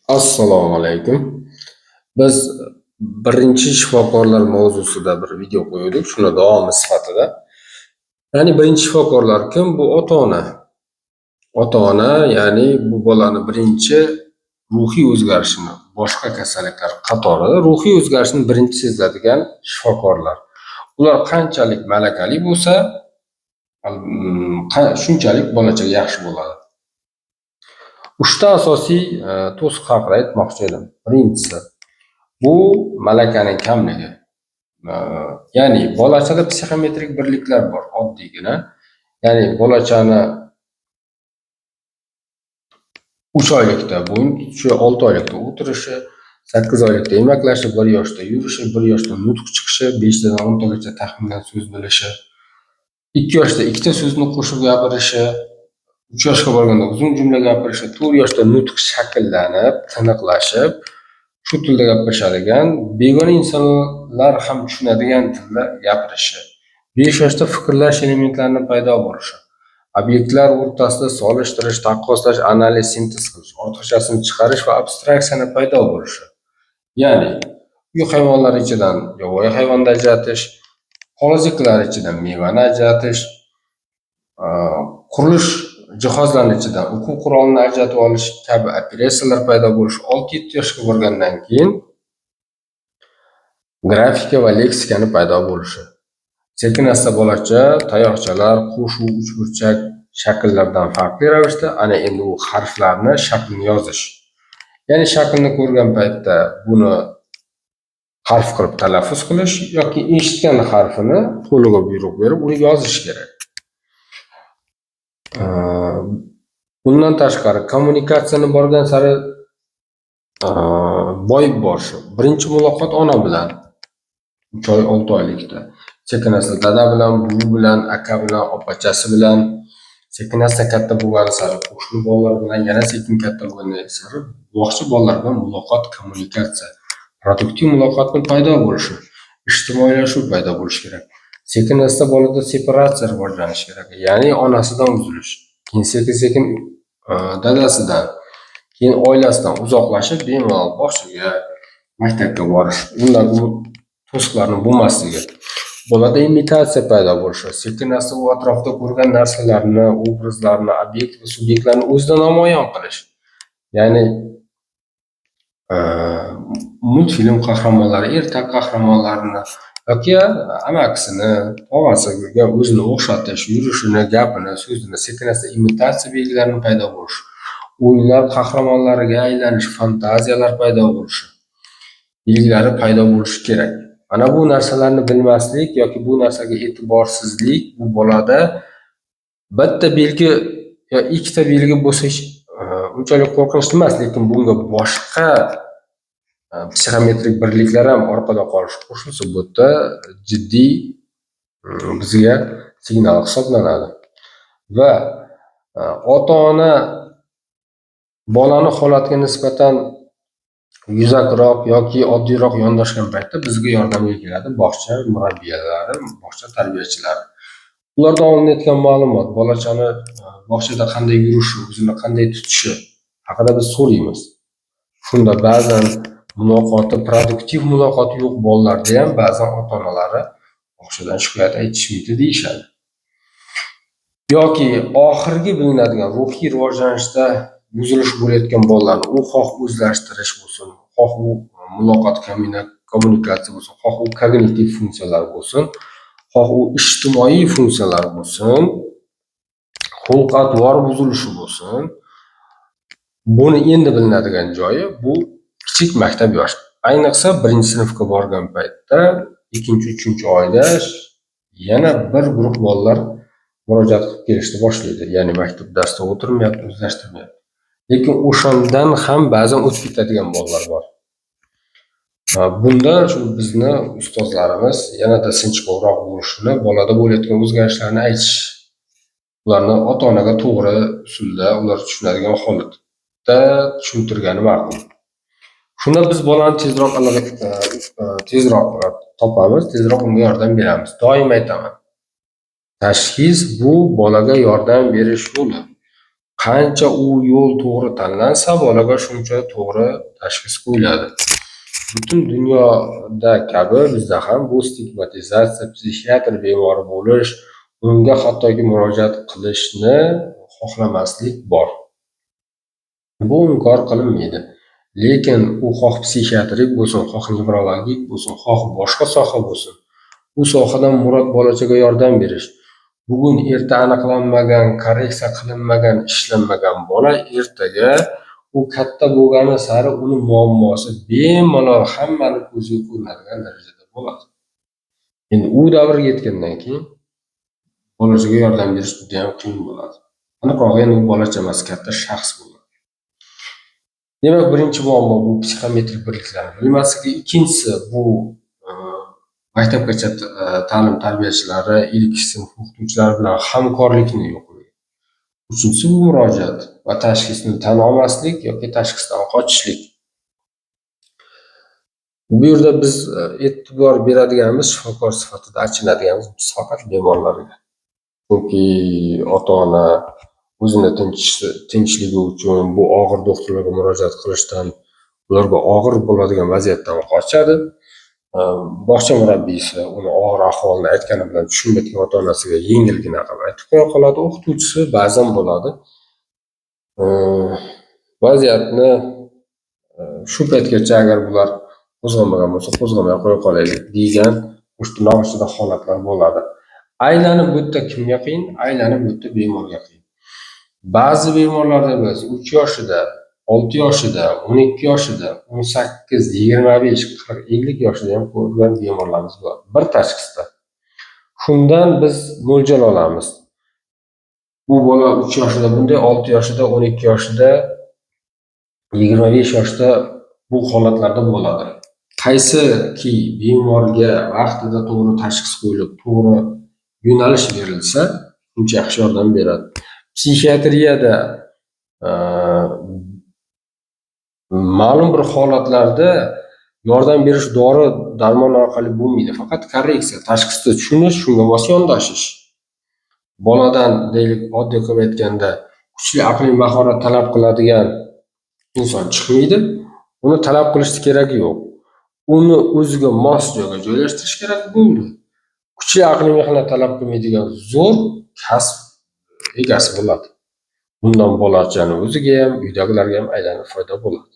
Assalomu alaykum. Biz birinchi shifokorlar mavzusida bir video qo'ydik. Shuni davomi sifatida. Ya'ni birinchi shifokorlar kim? Bu ota-ona. Ota-ona, ya'ni bu bolani birinchi ruhiy o'zgarishini, boshqa kasalliklar qatorida ruhiy o'zgarishni birinchi sezadigan shifokorlar. Ular qanchalik malakali bo'lsa, shunchalik bola-chaqa yaxshi bo'ladi. Uchta asosiy to'siq haqida aytmoqchi edim. Birinchisi, bu malakaning kamligi. Ya'ni bolachada psixometrik birliklar bor, oddiygina. Ya'ni bolachani 3 oylikda bo'yin tutishi, 6 oylikda o'tirishi, 8 oylikda emaklashi, 1 yoshda yurishi, 1 yoshda nutq chiqishi, 5 dan 10 tagacha taxminan so'z bilishi, 2 yoshda ikkita so'zni qo'shib gapirishi, 3 yoshga borganda uzun jumla gapirishi, 4 yoshda nutq shakllanib, tiniqlashib, shu tilda gapirishadigan, begona insonlar ham tushunadigan tilda gapirishi, 5 yoshda fikrlash elementlarini paydo bo'lishi, obyektlar o'rtasida solishtirish, taqqoslash, analiz, sintez qilish, ortiqchasini chiqarish va abstraksiyani paydo bo'lishi. Ya'ni uy hayvonlari ichidan yovvoyi hayvonni ajratish, qog'ozliklar ichidan mevani ajratish, qurilish jihozlari ichidan o'quv qurolini ajratib olish kabi operatsiyalar paydo bo'lishi, 6-7 yoshga borgandan keyin grafika va leksikani paydo bo'lishi. Sekin-asta bolacha tayoqchalar, qo'shuv, uchburchak shakllardan farqli ravishda ana endi u harflarni shaklini yozish. Ya'ni shaklni ko'rgan paytda buni harf qilib talaffuz qilish yoki eshitgan harfini qo'liga buyruq berib uni yozish kerak. Bundan tashqari kommunikatsiyani borgan sari boyib borishi. Birinchi muloqot ona bilan 3 oy, 6 oylikda. Sekin-asta dada bilan, buvi bilan, aka bilan, opachasi bilan, sekin-asta katta bo'lgani sari qo'shni bolalar bilan, yana sekin katta bo'lgani sari bog'cha bolalar bilan muloqot, kommunikatsiya, produktiv muloqotning paydo bo'lishi, ijtimoiylashuv paydo bo'lishi kerak. Sekin-asta bolada separatsiya rivojlanishi kerak. Ya'ni onasidan uzilish, keyin sekin-sekin dadasidan, keyin oilasidan uzoqlashib, bemalol bog'chaga, maktabga borish. Undan to'siqlarning bo'lmasligi. Bolada imitatsiya paydo bo'lishi, sekin-asta u atrofda ko'rgan narsalarni, obrazlarni, obyekt va subyektlarni o'zida namoyon qilish. Ya'ni multfilm qahramonlari, ertak qahramonlarini yoki amakisini, tog'asiga o'zini o'xshatish, yurishini, gapini, so'zini, sekin-asta imitatsiya belgilarini paydo bo'lishi, o'yinlar qahramonlariga aylanish, fantaziyalar paydo bo'lishi belgilari paydo bo'lishi kerak. Mana bu narsalarni bilmaslik yoki bu narsaga e'tiborsizlik bu bolada bitta belgi yo ikkita belgi bo'lsa unchalik qo'rqinchli emas, lekin bunga boshqa psixometrik birliklar ham orqada qolishi qo'shilsa, bu yerda jiddiy bizga signal hisoblanadi. Va ota-ona bolani holatiga nisbatan yuzakroq yoki oddiyroq yondashgan paytda bizga yordamga keladi bog'cha murabbiyalari, bog'cha tarbiyachilari. Ulardan olinayotgan ma'lumot, bolachani bog'chada qanday yurishi, o'zini qanday tutishi haqida biz so'raymiz. Shunda ba'zan muloqoti, produktiv muloqoti yo'q bolalarda ham ba'zan ota-onalari bog'chadan shikoyat aytishmaydi deyishadi. Yoki oxirgi bilinadigan ruhiy rivojlanishda buzilish bo'layotgan bolalarni u xoh o'zlashtirish bo'lsin, xoh u muloqot, kommunikatsiya bo'lsin, xoh u kognitiv funksiyalar bo'lsin, xoh u ijtimoiy funksiyalar bo'lsin, xulq-atvor buzilishi bo'lsin, buni endi bilinadigan joyi bu kichik maktab yoshi. Ayniqsa 1-sinfga borgan paytda 2-3 oyda yana bir guruh bolalar murojaat qilib kelishni boshlaydi. Ya'ni maktab darsda o'tirmayapti, o'zlashtirmayapti. Lekin o'shandan ham ba'zan o'tib ketadigan bolalar bor. Bunda shu bizni ustozlarimiz yanada sinchkovroq bo'lishini, bolada bo'layotgan o'zgarishlarni aytish, ularni ota-onaga to'g'ri usulda ular tushunadigan holatda tushuntirgani ma'qul. Shunda biz bolani tezroq topamiz, tezroq unga yordam beramiz. Doim aytaman, tashxis bu bolaga yordam berish yo'li. Qancha u yo'l to'g'ri tanlansa, bolaga shuncha to'g'ri tashxis qo'yiladi. Butun dunyoda kabi bizda ham bu stigmatizatsiya, psixiatr bemori bo'lish, unga hattoki murojaat qilishni xohlamaslik bor. Bu inkor qilinmaydi. Lekin u xoh psixiatrik bo'lsin, xoh nevrologik bo'lsin, xoh boshqa soha bo'lsin, u sohadan murod bolachaga yordam berish. Bugun erta aniqlanmagan, korreksiya qilinmagan, ishlanmagan bola ertaga u katta bo'lgani sari uni muammosi bemalol hammani ko'ziga ko'rinadigan darajada bo'ladi. Endi u davrga yetgandan keyin bolachaga yordam berish juda ham qiyin bo'ladi. Aniqrog'i endi u bolacha emas, katta shaxs bo'ladi. Demak, birinchi muammo bu psixometrik birliklarni bilmasligi, ikkinchisi bu maktabgacha ta'lim tarbiyachilari, ilk sinf o'qituvchilari bilan hamkorlikni yo'qligi. Uchinchisi bu murojaat va tashxisni tan olmaslik yoki tashxisdan qochishlik. Bu yerda biz e'tibor beradiganimiz, shifokor sifatida achinadiganimiz biz faqat bemorlarga. Chunki ota-ona o'zini tinchligi uchun bu og'ir doktorlarga murojaat qilishdan, ularga og'ir bo'ladigan vaziyatdan qochadi. Bog'cha murabbiysi uni og'ir ahvolini aytgani bilan tushunmayotgan ota-onasiga yengilgina qilib aytib qo'ya qoladi. O'qituvchisi ba'zan bo'ladi. Vaziyatni shu paytgacha agar bular qo'zg'amagan bo'lsa, qo'zg'amay qo'ya qolaylik degan ushtunoq ichida holatlar bo'ladi. Aylanib bu yerda kimga qiyin? Aylanib bu yerda bemorga qiyin. Ba'zi bemorlarda biz 3 yoshida, 6 yoshida, 12 yoshida, 18, 25, 40, 50 yoshida ham ko'rgan bemorlarimiz bor. Bir tashxisda. Shundan biz mo'ljal olamiz. Bu bola 3 yoshida bunday, 6 yoshida, 12 yoshida, 25 yoshda bu holatlarda bo'ladi. Qaysiki bemorga vaqtida to'g'ri tashxis qo'yilib, to'g'ri yo'nalish berilsa, shuncha yaxshi yordam beradi. Psixiatriyada ma'lum bir holatlarda yordam berish dori darmon orqali bo'lmaydi. Faqat korreksiya, tashxisni tushunish, shunga mos yondashish. Boladan deylik, oddiy qilib aytganda, kuchli aqliy mahorat talab qiladigan inson chiqmaydi. Uni talab qilish keragi yo'q. Uni o'ziga mos joyga joylashtirish kerak bo'ldi. Kuchli aqliy mehnat talab qilmaydigan zo'r kasb egasi bo'ladi. Bundan bolachaning o'ziga ham, uydagilarga ham aylanib foyda bo'ladi.